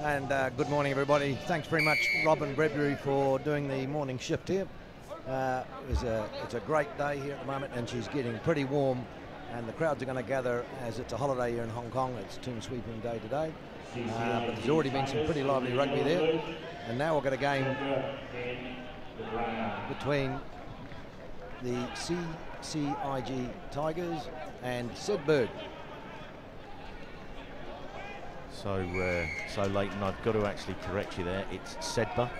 And good morning, everybody. Thanks very much, Robin Bradbury, for doing the morning shift here. It's a great day here at the moment, and she's getting pretty warm, and the crowds are going to gather as it's a holiday here in Hong Kong. It's tomb sweeping day today, but there's already been some pretty lively rugby there, and now we've got a game between the TIGE Tigers and Sedberg. So late, and I've got to actually correct you there. It's Sedberg.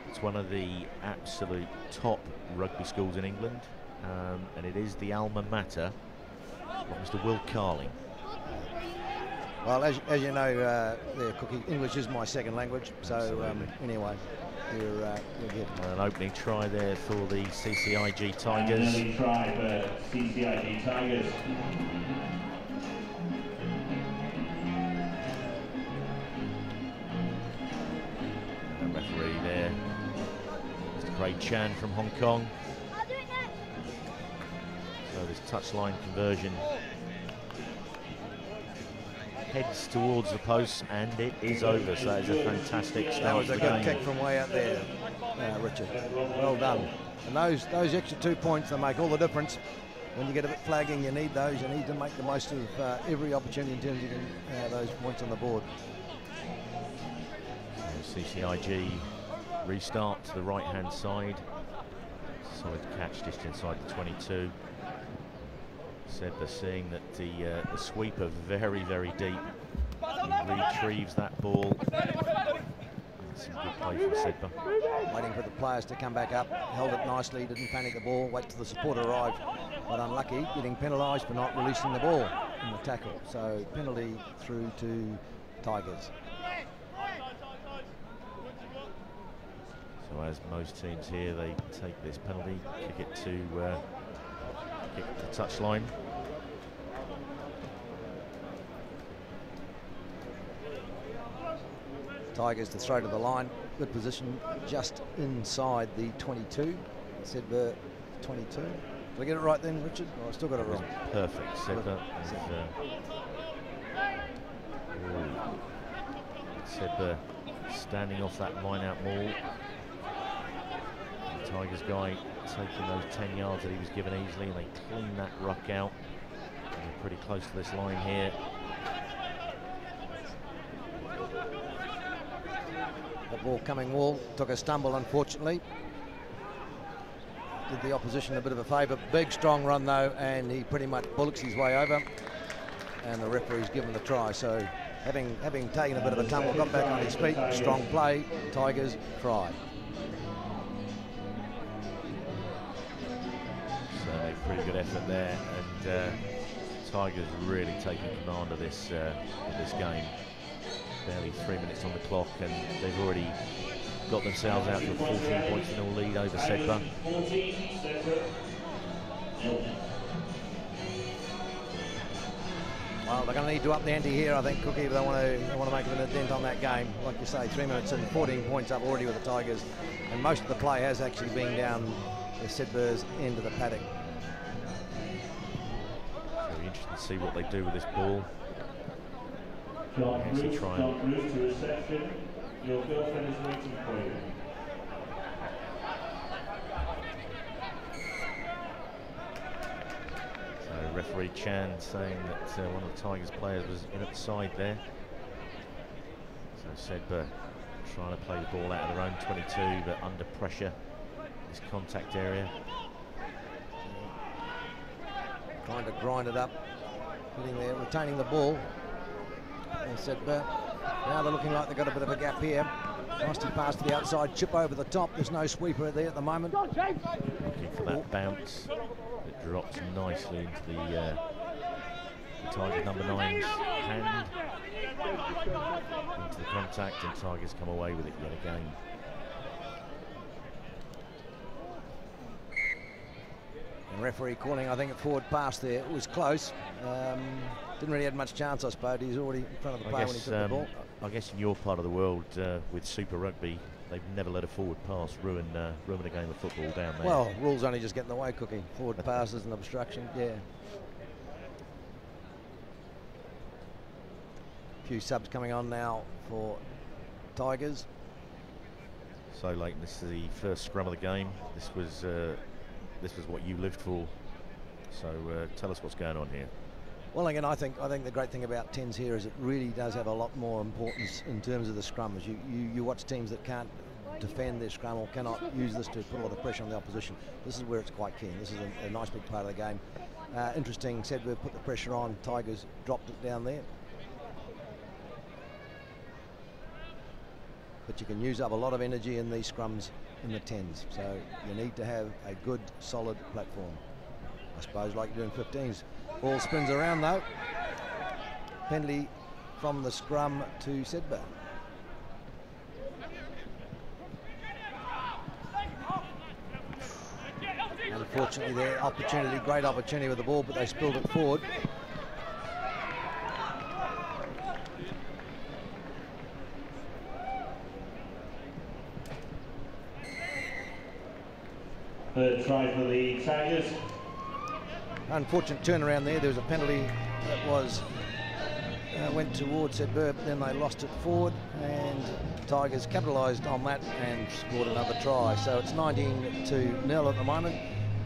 It's one of the absolute top rugby schools in England, and it is the alma mater of Mr. Will Carling. Well, as you know, Cookie, English is my second language, so anyway, you're good. An opening try there for the CCIG Tigers. An opening try for CCIG Tigers. Referee there, Mr. Craig Chan from Hong Kong. So this touchline conversion heads towards the post, and it is over. So that is a fantastic start. That was a good kick from way out there, Richard. Well done. And those extra 2 points, they make all the difference. When you get a bit flagging, you need those. You need to make the most of every opportunity in terms of those points on the board. CCIG restart to the right-hand side. Solid catch just inside the 22. Sedberg seeing that the sweeper very, very deep. He retrieves that ball. Some good play from Sedberg. Waiting for the players to come back up. Held it nicely, didn't panic the ball, wait till the support arrived. But unlucky, getting penalised for not releasing the ball in the tackle. So penalty through to Tigers. So as most teams here, they take this penalty, kick it to the touchline. Tigers to throw to the line. Good position just inside the 22. Sedberg 22. Did I get it right then, Richard? Oh, I still got it wrong. Perfect. Sedberg. Sedberg standing off that line-out maul. The Tigers guy taking those 10 yards that he was given easily, and they clean that ruck out. And they're pretty close to this line here. The ball coming wall took a stumble, unfortunately. Did the opposition a bit of a favour. Big strong run though, and he pretty much bullocks his way over, and the referee's given the try. So having taken a bit of a tumble, got back on his feet. Strong play. Tigers try. So pretty good effort there, and Tigers really taking command of this game. Barely 3 minutes on the clock, and they've already got themselves out to a 14 points in all lead over Sedberg. Well, they're going to need to up the ante here, I think, Cookie, if they want to make a dent on that game. Like you say, 3 minutes and 14 points up already with the Tigers, and most of the play has actually been down the Sedberg's end of the paddock. Very interesting to see what they do with this ball. John Bruce to reception. Your girlfriend is waiting for you. So referee Chan saying that one of the Tigers players was in at the side there. So Sedberg trying to play the ball out of their own 22, but under pressure, this contact area. Trying to grind it up, hitting there, retaining the ball. And Sedberg, now they're looking like they've got a bit of a gap here. Nasty pass to the outside, chip over the top. There's no sweeper there at the moment. Looking for that bounce. It drops nicely into the Tigers number 9's hand. Into the contact, and Tigers come away with it yet again. And referee calling, I think, a forward pass there. It was close. Didn't really have much chance, I suppose. He's already in front of the player when he took the ball. I guess in your part of the world, with Super Rugby, they've never let a forward pass ruin a game of football down there. Well, rules only just get in the way, Cookie. Forward passes and obstruction, yeah. A few subs coming on now for Tigers. So, Leighton, this is the first scrum of the game. This was what you lived for. So tell us what's going on here. Well, again, I think the great thing about 10s here is it really does have a lot more importance in terms of the scrums. You watch teams that can't defend their scrum or cannot use this to put a lot of pressure on the opposition. This is where it's quite keen. This is a nice big part of the game. Interesting, Sedberg put the pressure on, Tigers dropped it down there. But you can use up a lot of energy in these scrums in the 10s, so you need to have a good, solid platform. I suppose like you do in 15s. Ball spins around though. Penalty from the scrum to Sedberg. Unfortunately, their opportunity, great opportunity with the ball, but they spilled it forward. Third try for the Tigers. Unfortunate turnaround there. There was a penalty that was went towards Sedberg, but then they lost it forward, and Tigers capitalised on that and scored another try. So it's 19-0 at the moment.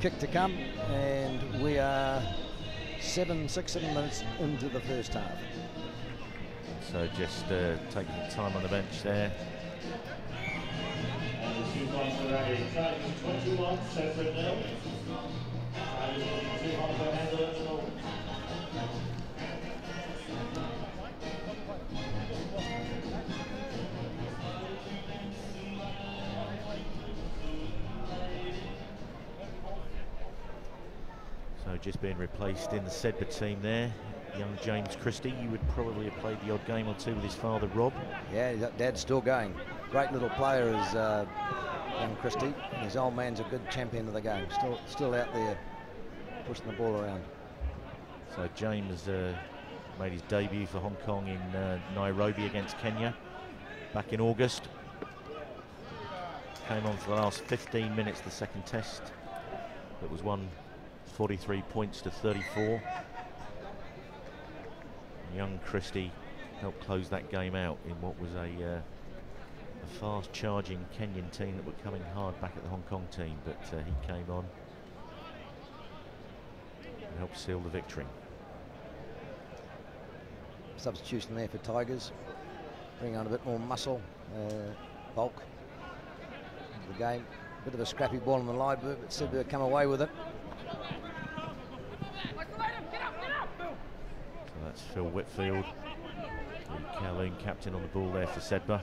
Kick to come, and we are 7 minutes into the first half. So just taking time on the bench there. And the 2 points for Tigers 21, separate 0. Tigers 2 points for Handler. So just being replaced in the Sedberg team there. Young James Christie, you would probably have played the odd game or two with his father, Rob. Yeah, Dad's still going. Great little player is young Christie. His old man's a good champion of the game. Still out there pushing the ball around. So James made his debut for Hong Kong in Nairobi against Kenya back in August. Came on for the last 15 minutes, the second test. That was won 43 points to 34. Young Christie helped close that game out in what was a fast-charging Kenyan team that were coming hard back at the Hong Kong team, but he came on and helped seal the victory. Substitution there for Tigers. Bring on a bit more muscle, bulk into the game. Bit of a scrappy ball on the line, but Sedberg come away with it. So that's Phil Whitfield, the Kowloon captain, on the ball there for Sedberg.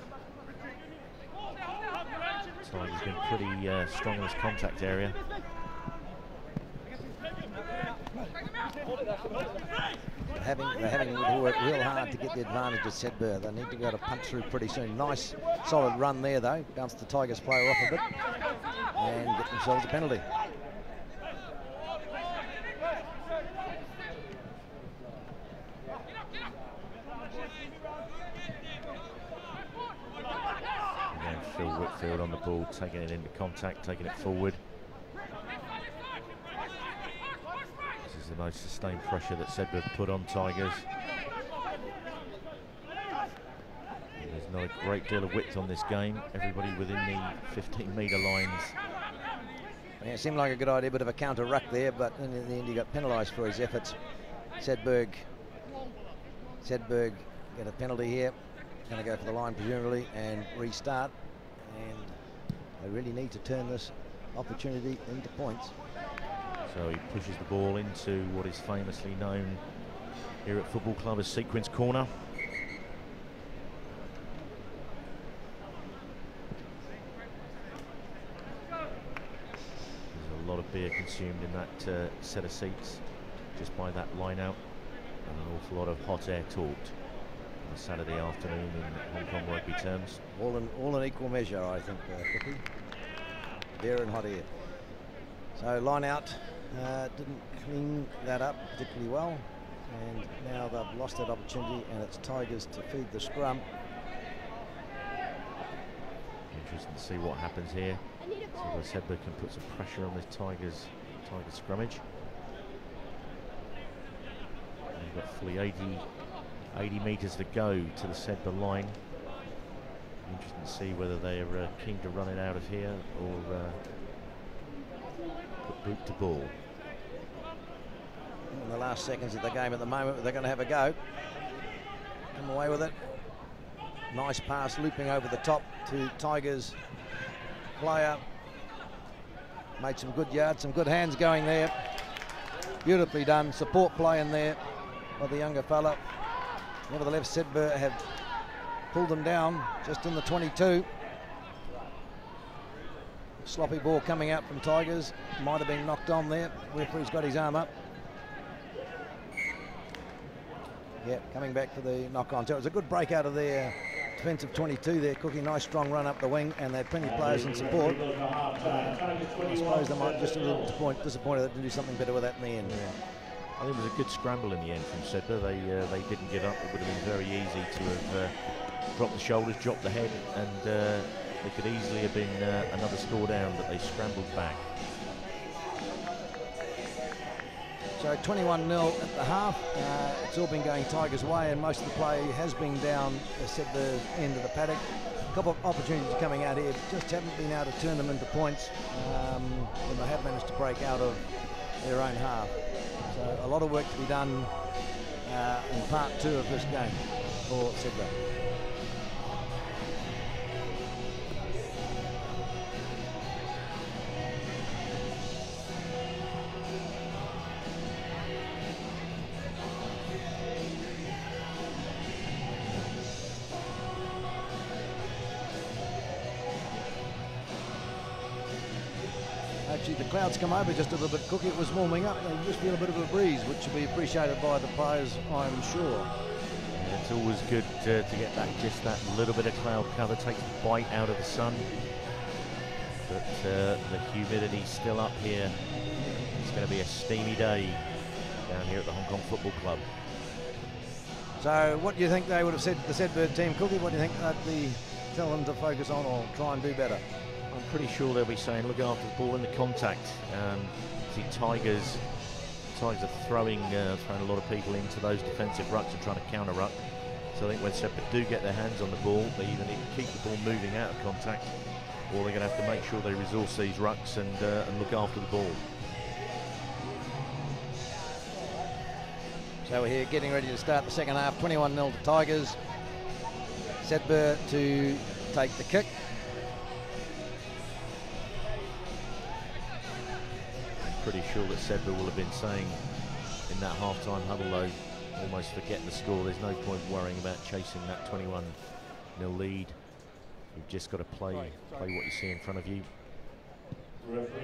Tigers been pretty strong in this contact area. They're having to work real hard to get the advantage of Sedberg. They need to go to punch through pretty soon. Nice, solid run there though. Bounced the Tigers player off a bit and get themselves a penalty. Again, Phil Whitfield on the ball, taking it into contact, taking it forward. This is the most sustained pressure that Sedberg put on Tigers. And there's not a great deal of width on this game. Everybody within the 15-metre lines. Yeah, it seemed like a good idea, bit of a counter ruck there, but in the end he got penalised for his efforts. Sedberg get a penalty here. Going to go for the line presumably and restart, and they really need to turn this opportunity into points. So he pushes the ball into what is famously known here at Football Club as sequence corner. There's a lot of beer consumed in that set of seats just by that line out, and an awful lot of hot air talked on a Saturday afternoon in Hong Kong rugby terms. All in equal measure, I think, Cookie. Beer and hot air. So line out, didn't clean that up particularly well, and now they've lost that opportunity, and it's Tigers to feed the scrum. Interesting to see what happens here. So Sedberg can put some pressure on this Tigers scrummage. And you've got fully 80 metres to go to the Sedberg line. Interesting to see whether they are keen to run it out of here or put boot to ball. In the last seconds of the game at the moment, they're going to have a go. Come away with it. Nice pass looping over the top to Tigers player. Made some good yards, some good hands going there. Beautifully done. Support play in there by the younger fella. Nevertheless, Sedberg have pulled them down just in the 22. Sloppy ball coming out from Tigers. Might have been knocked on there. Referee's got his arm up. Yeah, coming back for the knock on. So it was a good break out of their defensive 22 there. Cookie, nice strong run up the wing, and they had plenty of players in support. I suppose they might just a little disappointed they didn't do something better with that in the end. Yeah. I think it was a good scramble in the end from Sedberg. They didn't give up. It would have been very easy to have dropped the shoulders, dropped the head, and they could easily have been another score down, but they scrambled back. So 21-0 at the half. It's all been going Tigers' way, and most of the play has been down, as said, the end of the paddock. A couple of opportunities coming out here, just haven't been able to turn them into points when they have managed to break out of their own half. So a lot of work to be done in part 2 of this game for Sedberg. Actually, the clouds come over just a little bit. Cookie, it was warming up. They just feel a bit of a breeze, which will be appreciated by the players, I'm sure. Yeah, it's always good to get just that little bit of cloud cover, take the bite out of the sun. But the humidity's still up here. It's going to be a steamy day down here at the Hong Kong Football Club. So what do you think they would have said to the Sedberg team, Cookie? What do you think they'd tell them to focus on or try and do better? I'm pretty sure they'll be saying look after the ball in the contact. See, Tigers are throwing a lot of people into those defensive rucks and trying to counter ruck. So I think when Sedberg do get their hands on the ball, they either need to keep the ball moving out of contact, or they're going to have to make sure they resource these rucks and look after the ball. So we're here getting ready to start the second half. 21-0 to Tigers. Sedberg to take the kick. Pretty sure that Sedberg will have been saying in that half-time huddle, though, almost forget the score. There's no point worrying about chasing that 21-0 lead. You've just got to play what you see in front of you.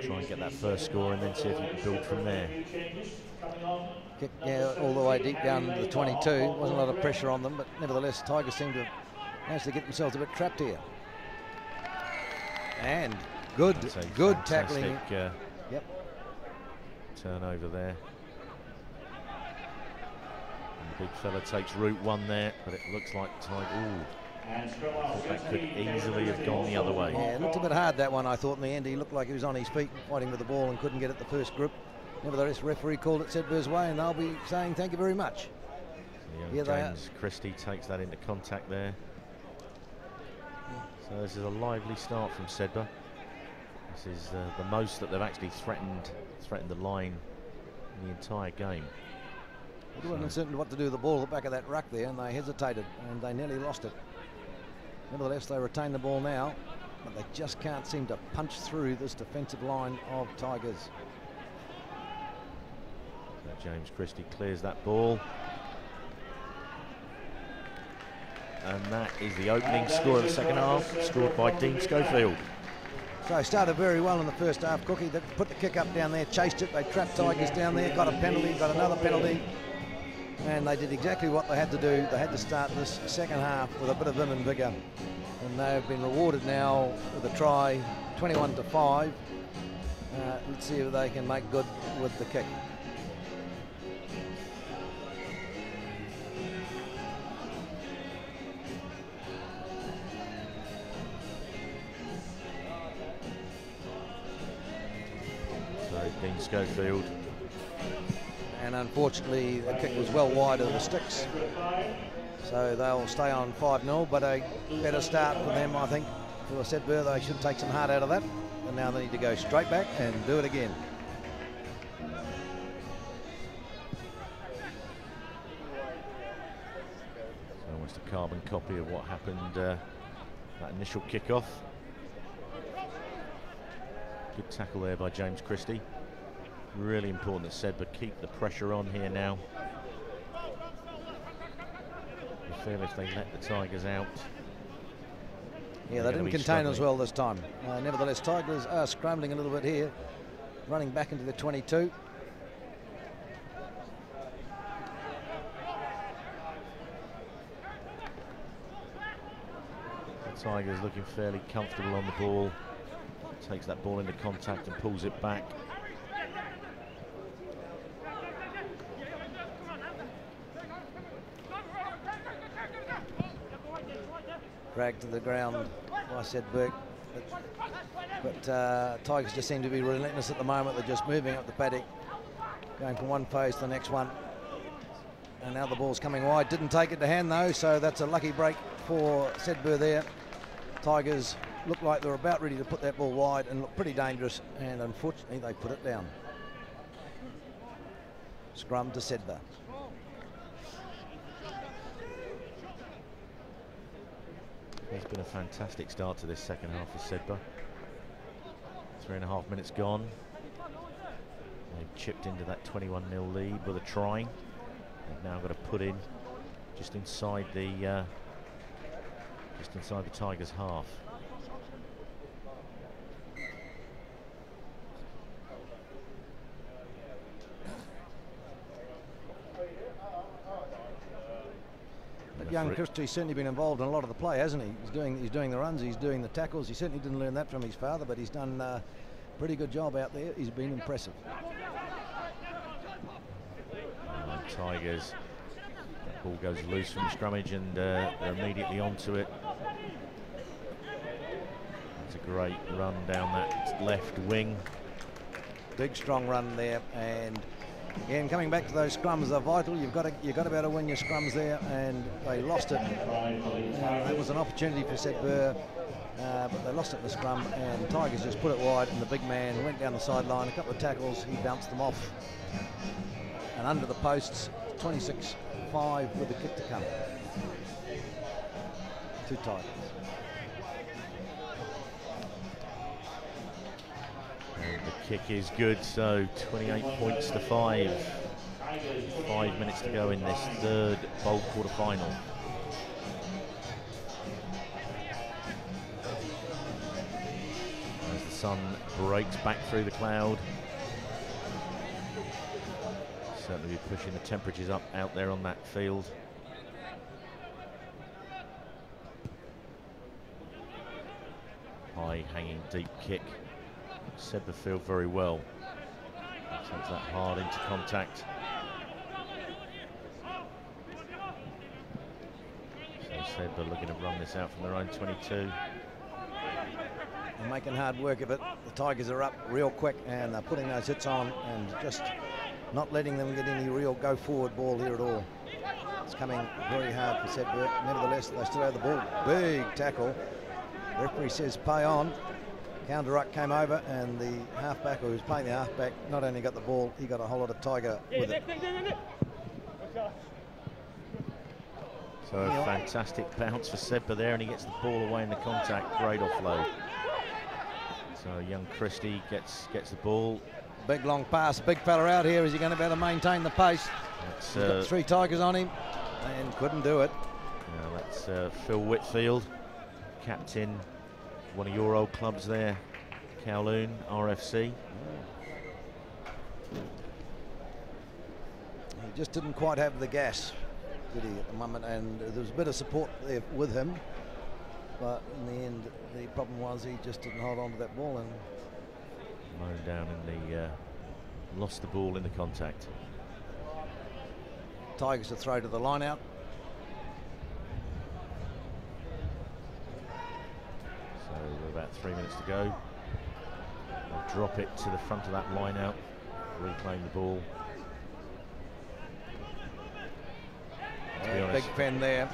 Try and get that first score and then see if you can build from there. Kick all the way deep down to the 22. Wasn't a lot of pressure on them, but nevertheless, Tigers seem to have managed to get themselves a bit trapped here. And good tackling. Yep. Turnover there. And the big fella takes route one there, but it looks like Tiger. That could easily have gone the other way. Yeah, it looked a bit hard, that one, I thought. In the end, he looked like he was on his feet fighting with the ball and couldn't get it the first grip. Nevertheless, referee called it Sedberg's way, and they'll be saying thank you very much. Yeah, James Christie takes that into contact there. So this is a lively start from Sedberg. This is the most that they've actually threatened the line in the entire game. They weren't certain what to do with the ball at the back of that ruck there, and they hesitated, and they nearly lost it. Nevertheless, they retain the ball now, but they just can't seem to punch through this defensive line of Tigers. So James Christie clears that ball. And that is the opening score of the second half, scored by Dean Schofield. So they started very well in the first half. Cookie, they put the kick up down there, chased it, they trapped Tigers down there, got a penalty, got another penalty, and they did exactly what they had to do. They had to start this second half with a bit of vim and vigour, and they've been rewarded now with a try, 21-5. Let's see if they can make good with the kick. Dean Schofield. And unfortunately, the kick was well wide of the sticks. So they'll stay on 5-0, but a better start for them, I think. For Sedbergh, they should take some heart out of that. And now they need to go straight back and do it again. It's almost a carbon copy of what happened that initial kickoff. Good tackle there by James Christie. Really important that Sedbergh keep the pressure on here now. I feel if they let the Tigers out. Yeah, they didn't contain as well this time. Nevertheless, Tigers are scrambling a little bit here, running back into the 22. The Tigers looking fairly comfortable on the ball. Takes that ball into contact and pulls it back. Dragged to the ground by Sedbergh. But Tigers just seem to be relentless at the moment. They're just moving up the paddock, going from one phase to the next one. And now the ball's coming wide. Didn't take it to hand though, so that's a lucky break for Sedbergh there. Tigers look like they're about ready to put that ball wide and look pretty dangerous, and unfortunately they put it down. Scrum to Sedbergh. It's been a fantastic start to this second half for Sedbergh. 3.5 minutes gone. They've chipped into that 21-0 lead with a try. They've now got to put in just inside the Tigers' half. Young Christie's certainly been involved in a lot of the play, hasn't he? He's doing the runs, he's doing the tackles. He certainly didn't learn that from his father, but he's done a pretty good job out there. He's been impressive. Tigers, that ball goes loose from the scrummage and they're immediately onto it. It's a great run down that left wing. Big strong run there, and again, coming back to those scrums are vital. You've got to be able to win your scrums there, and they lost it. That was an opportunity for Sedbergh, but they lost it in the scrum, and Tigers just put it wide, and the big man went down the sideline, a couple of tackles, he bounced them off. And under the posts, 26-5 with the kick to come. Two Tigers. And the kick is good, so 28 points to 5. 5 minutes to go in this third bowl quarter-final. As the sun breaks back through the cloud. Certainly be pushing the temperatures up out there on that field. High hanging deep kick. Sedbergh field very well. Takes that hard into contact. So Sedbergh looking to run this out from their own 22. They're making hard work of it. The Tigers are up real quick, and they're putting those hits on and just not letting them get any real go forward ball here at all. It's coming very hard for Sedbergh. Nevertheless, they still have the ball. Big tackle. The referee says pay on. Counter ruck came over, and the halfback, who was playing the halfback, not only got the ball, he got a whole lot of Tiger with it. So a fantastic bounce for Sedbergh there, and he gets the ball away in the contact. Great offload. So young Christie gets the ball. Big long pass, big fella out here. Is he going to be able to maintain the pace? He's got 3 Tigers on him and couldn't do it. Yeah, that's Phil Whitfield, captain, one of your old clubs there, Kowloon, RFC. He just didn't quite have the gas, did he, at the moment? And there was a bit of support there with him, but in the end, the problem was he just didn't hold on to that ball and Mown down in the lost the ball in the contact. Tigers to throw to the line out. So we're about 3 minutes to go. They'll drop it to the front of that line out, reclaim the ball. be honest. Big fen there.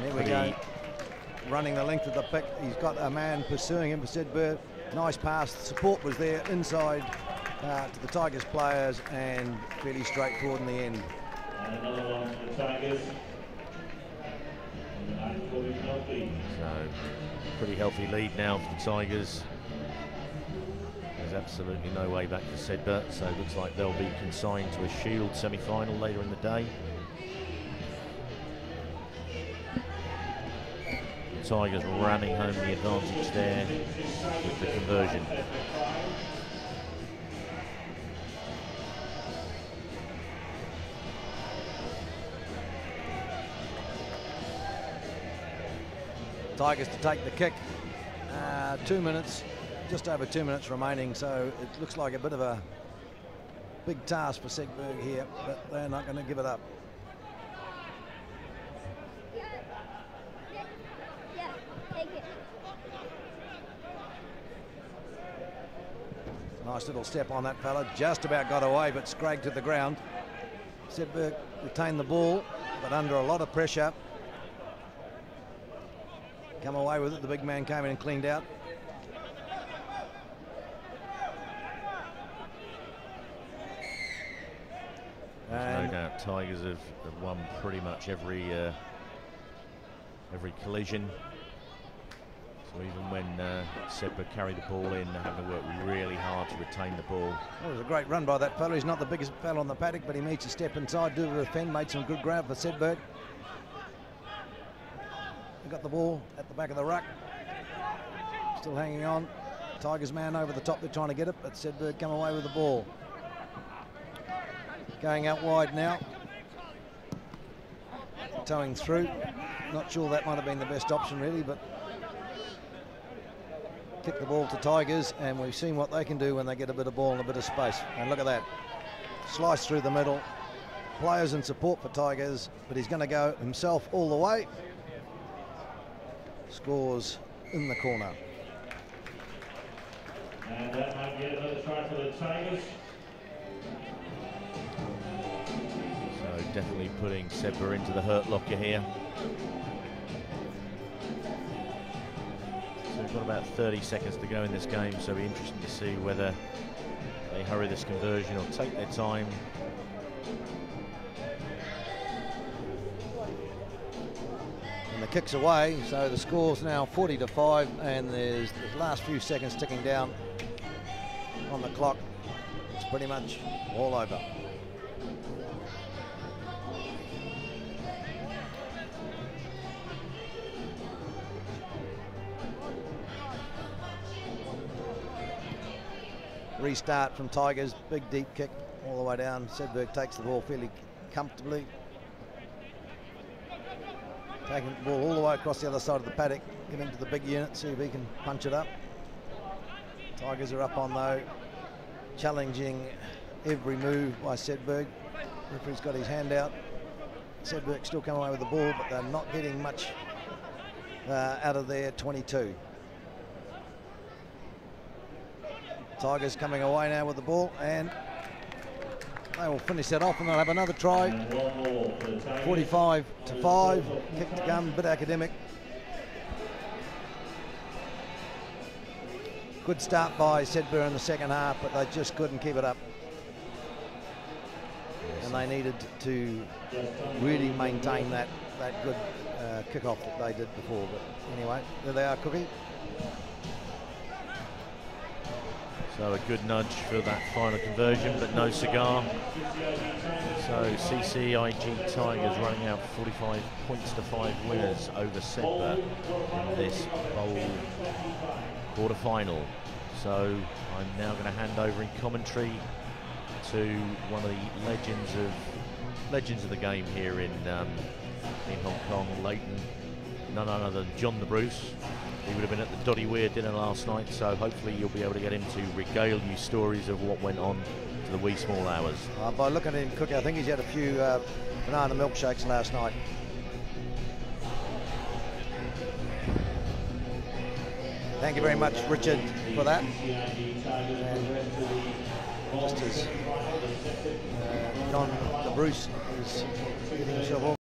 There we go. Running the length of the pick. He's got a man pursuing him for Sedberg. Nice pass. The support was there inside to the Tigers players, and fairly straightforward in the end. And another one for the Tigers. So, pretty healthy lead now for the Tigers. There's absolutely no way back for Sedberg, so it looks like they'll be consigned to a Shield semi-final later in the day. The Tigers ramming home the advantage there with the conversion. Tigers to take the kick. 2 minutes, just over 2 minutes remaining, so it looks like a bit of a big task for Sedberg here, but they're not going to give it up. Nice little step on that fella, just about got away, but scragged to the ground. Sedberg retained the ball, but under a lot of pressure. Come away with it. The big man came in and cleaned out. There's no doubt Tigers have won pretty much every collision. So even when Sedberg carried the ball in, they're having to work really hard to retain the ball. Well, it was a great run by that fellow. He's not the biggest fellow on the paddock, but he needs to step inside, do the defend, made some good ground for Sedberg. He got the ball at the back of the ruck. Still hanging on. Tigers man over the top, they're trying to get it, but Sedberg come away with the ball. Going out wide now. Towing through. Not sure that might have been the best option really, but kick the ball to Tigers, and we've seen what they can do when they get a bit of ball and a bit of space. And look at that. Slice through the middle. Players in support for Tigers, but he's going to go himself all the way. Scores in the corner. And that might get another try for the Tigers. So definitely putting Sedberg into the hurt locker here. So we've got about 30 seconds to go in this game, so it'll be interesting to see whether they hurry this conversion or take their time. And the kick's away, so the score's now 40-5, and there's the last few seconds ticking down on the clock. It's pretty much all over. Restart from Tigers, big deep kick all the way down. Sedberg takes the ball fairly comfortably. Taking the ball all the way across the other side of the paddock, getting to the big unit, see if he can punch it up. Tigers are up on though, challenging every move by Sedberg. Referee's got his hand out. Sedberg still coming away with the ball, but they're not getting much out of their 22. Tigers coming away now with the ball, and they will finish that off, and they'll have another try. 45-5, kick to come, bit academic. Good start by Sedberg in the second half, but they just couldn't keep it up. And they needed to really maintain that good kick-off that they did before. But anyway, there they are, Cookie. So a good nudge for that final conversion, but no cigar. So TIGE Tigers running out 45 points to 5 winners over Sedberg in this bowl quarter-final. So I'm now going to hand over in commentary to one of the legends of the game here in Hong Kong, Leighton, none other than John the Bruce. He would have been at the Doddy Weir dinner last night, so hopefully you'll be able to get him to regale you stories of what went on to the wee small hours. By looking at him cooking, I think he's had a few banana milkshakes last night. Thank you very much, Richard, for that. And just as Don the Bruce is getting himself off.